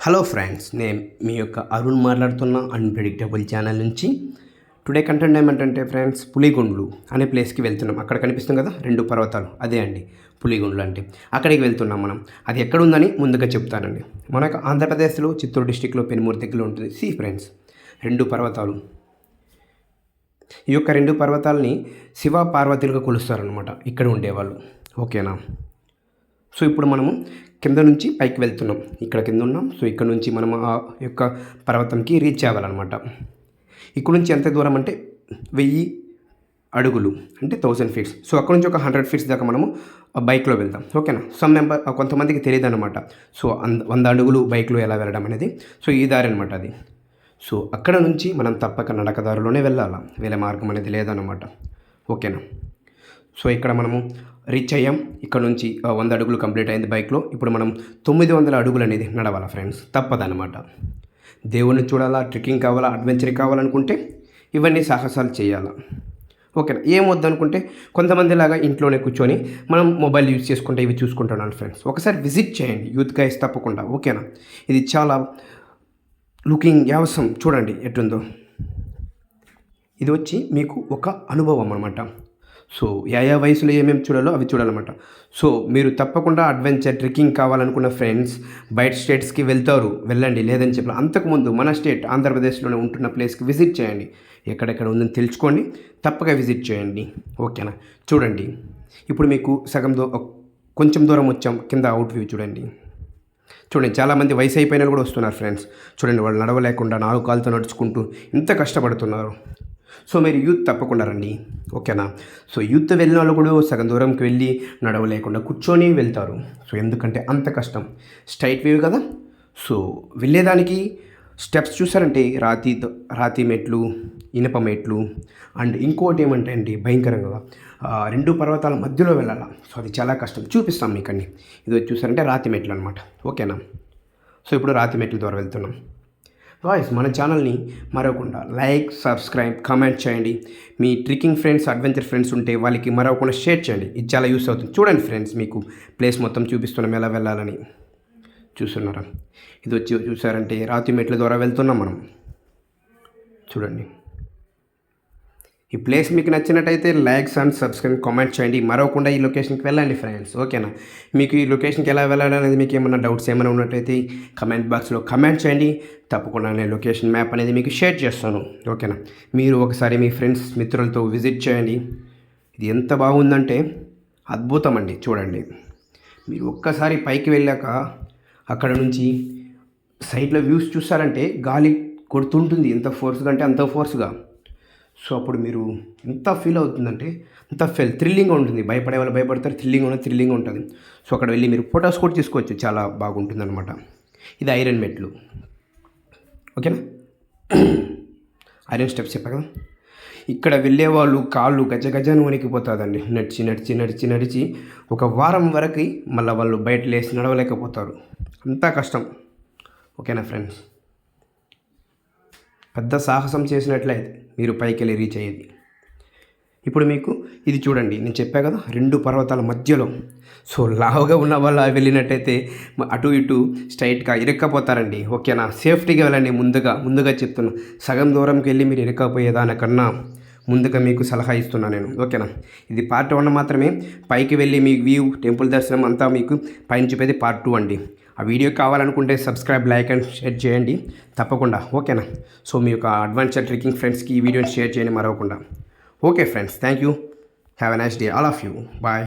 Hello friends, నేను మీ యొక్క అరుణ్ మాట్లాడుతున్న అన్ప్రెడిక్టబుల్ ఛానల్ నుంచి. టుడే కంటెంట్ ఏమంటే ఫ్రెండ్స్, పులిగుండ్లు అనే ప్లేస్కి వెళ్తున్నాం. అక్కడ కనిపిస్తుంది కదా 2 పర్వతాలు, అదే అండి పులిగుండ్లు అంటే. అక్కడికి వెళ్తున్నాం మనం. అది ఎక్కడ ఉందని ముందుగా చెప్తానండి. మనకు ఆంధ్రప్రదేశ్లో చిత్తూరు డిస్టిక్లో పెనుమూరు దగ్గరలో ఉంటుంది. ఫ్రెండ్స్, 2 పర్వతాలు. ఈ యొక్క 2 పర్వతాలని శివ పార్వతులుగా కొలుస్తారనమాట ఇక్కడ ఉండేవాళ్ళు. ఓకేనా? సో ఇప్పుడు మనము కింద నుంచి పైకి వెళ్తున్నాం. ఇక్కడ కింద ఉన్నాం. సో ఇక్కడ నుంచి మనం ఆ యొక్క పర్వతంకి రీచ్ అవ్వాలన్నమాట. ఇక్కడ నుంచి ఎంత దూరం అంటే 1000 అడుగులు అంటే 1000 ఫీట్స్. సో అక్కడ నుంచి ఒక 100 ఫీట్స్ దాకా మనము బైక్లో వెళ్తాం. ఓకేనా? కొంతమందికి తెలియదు అనమాట. సో 100 అడుగులు బైక్లో ఎలా వెళ్ళడం అనేది. సో ఈ దారి అనమాట అది. సో అక్కడ నుంచి మనం తప్పక నడకదారిలోనే వెళ్ళాలి. వేరే మార్గం అనేది లేదన్నమాట. ఓకేనా? సో ఇక్కడ మనము రీచ్ అయ్యాం. ఇక్కడ నుంచి 100 అడుగులు కంప్లీట్ అయింది బైక్లో. ఇప్పుడు మనం 900 అడుగులు అనేది నడవాలా ఫ్రెండ్స్. తప్పదనమాట. దేవుణ్ణి చూడాలా, ట్రెక్కింగ్ కావాలా, అడ్వెంచర్ కావాలనుకుంటే ఇవన్నీ సాహసాలు చేయాలా. ఓకేనా? ఏం వద్దనుకుంటే కొంతమంది లాగా ఇంట్లోనే కూర్చొని మనం మొబైల్ యూజ్ చేసుకుంటే ఇవి చూసుకుంటున్నాను ఫ్రెండ్స్. ఒకసారి విజిట్ చేయండి యూత్ గైస్ తప్పకుండా. ఓకేనా? ఇది చాలా లుకింగ్ యావసం చూడండి ఎట్లుందో. ఇది వచ్చి మీకు ఒక అనుభవం అనమాట. సో యా వయసులో ఏమేమి చూడాలో అవి చూడాలన్నమాట. సో మీరు తప్పకుండా అడ్వెంచర్ ట్రెక్కింగ్ కావాలనుకున్న ఫ్రెండ్స్ బయట స్టేట్స్కి వెళ్ళండి. లేదని చెప్పి అంతకుముందు మన స్టేట్ ఆంధ్రప్రదేశ్లోనే ఉంటున్న ప్లేస్కి విజిట్ చేయండి. ఎక్కడెక్కడ ఉందని తెలుసుకోండి. తప్పక విజిట్ చేయండి. ఓకేనా? చూడండి, ఇప్పుడు మీకు కొంచెం దూరం వచ్చాం. కింద అవుట్ వ్యూ చూడండి. చాలామంది వయసు అయిపోయిన కూడా వస్తున్నారు ఫ్రెండ్స్. చూడండి, వాళ్ళు నడవలేకుండా 4 కాళ్ళతో నడుచుకుంటూ ఎంత కష్టపడుతున్నారు. సో మీరు యూత్ తప్పకుండా రండి. ఓకేనా? సో యూత్ వెళ్ళిన వాళ్ళు కూడా సగం దూరంకి వెళ్ళి నడవలేకుండా కూర్చొని వెళ్తారు. సో ఎందుకంటే అంత కష్టం. స్ట్రైట్ వేవ్ కదా. సో వెళ్ళేదానికి స్టెప్స్ చూసారంటే రాతి మెట్లు, ఇనప మెట్లు, అండ్ ఇంకోటి ఏమంటే అండి భయంకరంగా 2 పర్వతాల మధ్యలో వెళ్ళాలి. సో అది చాలా కష్టం. చూపిస్తాం మీకండి. ఇది చూసారంటే రాతి మెట్లు అనమాట. ఓకేనా? సో ఇప్పుడు రాతి మెట్ల ద్వారా వెళ్తున్నాం. గాయ్స్, మన ఛానల్ని మరవకుండా లైక్, సబ్స్క్రైబ్, కామెంట్ చేయండి. మీ ట్రెక్కింగ్ ఫ్రెండ్స్, అడ్వెంచర్ ఫ్రెండ్స్ ఉంటే వాళ్ళకి మరవకుండా షేర్ చేయండి. ఇది చాలా యూస్ అవుతుంది. చూడండి ఫ్రెండ్స్, మీకు ప్లేస్ మొత్తం చూపిస్తున్నాం ఎలా వెళ్ళాలని. చూస్తున్నారా? ఇది చూసారంటే రాతి మెట్ల ద్వారా వెళ్తున్నాం మనం. చూడండి, ఈ ప్లేస్ మీకు నచ్చినట్టయితే లైక్స్ అండ్ సబ్స్క్రైబ్, కామెంట్ చేయండి. మరవకుండా ఈ లొకేషన్కి వెళ్ళండి ఫ్రెండ్స్. ఓకేనా? మీకు ఈ లొకేషన్కి ఎలా వెళ్ళాలి అనేది మీకు ఏమైనా డౌట్స్ ఏమైనా ఉన్నట్టయితే కమెంట్ బాక్స్లో కమెంట్ చేయండి. తప్పకుండా నేను లొకేషన్ మ్యాప్ అనేది మీకు షేర్ చేస్తాను. ఓకేనా? మీరు ఒకసారి మీ ఫ్రెండ్స్, మిత్రులతో విజిట్ చేయండి. ఇది ఎంత బాగుందంటే అద్భుతం అండి. చూడండి, మీరు ఒక్కసారి పైకి వెళ్ళాక అక్కడ నుంచి సైడ్లో వ్యూస్ చూస్తారంటే గాలి కొడుతుంటుంది. ఎంత ఫోర్స్గా అంటే అంత ఫోర్స్గా. సో అప్పుడు మీరు ఎంత ఫీల్ అవుతుందంటే అంత థ్రిల్లింగ్గా ఉంటుంది. భయపడే వాళ్ళు భయపడతారు, థ్రిల్లింగ్ ఉంటుంది. సో అక్కడ వెళ్ళి మీరు ఫొటోస్ కూడా తీసుకోవచ్చు. చాలా బాగుంటుంది అనమాట. ఇది ఐరన్ మెట్లు. ఓకేనా? ఐరన్ స్టెప్స్ చెప్పా కదా. ఇక్కడ వెళ్ళే వాళ్ళు కాళ్ళు గజగజను వణికిపోతుందండి. నడిచి ఒక వారం వరకు మళ్ళీ వాళ్ళు బయట లేసి నడవలేకపోతారు. అంతా కష్టం. ఓకేనా ఫ్రెండ్స్? పెద్ద సాహసం చేసినట్లయితే మీరు పైకి వెళ్ళి రీచ్ అయ్యేది. ఇప్పుడు మీకు ఇది చూడండి, నేను చెప్పా కదా 2 పర్వతాల మధ్యలో. సో లావుగా ఉన్న వాళ్ళు వెళ్ళినట్టయితే అటు ఇటు స్ట్రైట్గా ఇరక్కపోతారండి. ఓకేనా? సేఫ్టీగా వెళ్ళండి. ముందుగా చెప్తున్నా. సగం దూరంకి వెళ్ళి మీరు ఇరక్కపోయేదానికన్నా ముందుగా మీకు సలహా ఇస్తున్నాను నేను. ఓకేనా? ఇది పార్ట్ 1 మాత్రమే. పైకి వెళ్ళి మీ వ్యూ, టెంపుల్ దర్శనం అంతా మీకు పైన చెప్పేది పార్ట్ 2 అండి. ఆ వీడియో కావాలనుకుంటే సబ్స్క్రైబ్, లైక్ అండ్ షేర్ చేయండి తప్పకుండా. ఓకేనా? సో మీ యొక్క అడ్వెంచర్ ట్రెక్కింగ్ ఫ్రెండ్స్కి ఈ వీడియోని షేర్ చేయండి మరవకుండా. Okay friends, thank you. Have a nice day all of you. Bye.